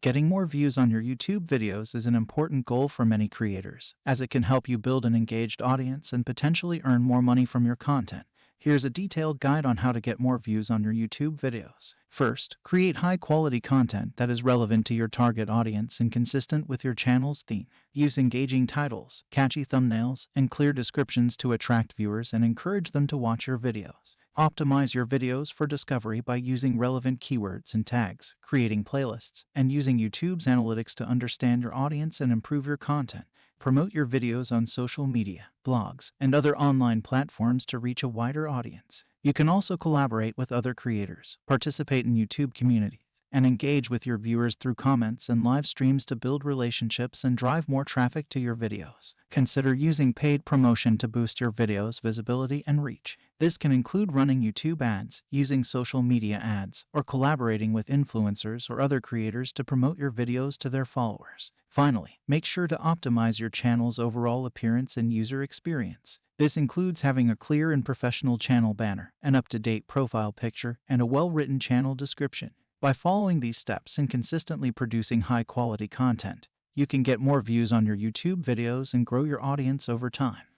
Getting more views on your YouTube videos is an important goal for many creators, as it can help you build an engaged audience and potentially earn more money from your content. Here's a detailed guide on how to get more views on your YouTube videos. First, create high-quality content that is relevant to your target audience and consistent with your channel's theme. Use engaging titles, catchy thumbnails, and clear descriptions to attract viewers and encourage them to watch your videos. Optimize your videos for discovery by using relevant keywords and tags, creating playlists, and using YouTube's analytics to understand your audience and improve your content. Promote your videos on social media, blogs, and other online platforms to reach a wider audience. You can also collaborate with other creators, participate in YouTube communities, and engage with your viewers through comments and live streams to build relationships and drive more traffic to your videos. Consider using paid promotion to boost your videos' visibility and reach. This can include running YouTube ads, using social media ads, or collaborating with influencers or other creators to promote your videos to their followers. Finally, make sure to optimize your channel's overall appearance and user experience. This includes having a clear and professional channel banner, an up-to-date profile picture, and a well-written channel description. By following these steps and consistently producing high-quality content, you can get more views on your YouTube videos and grow your audience over time.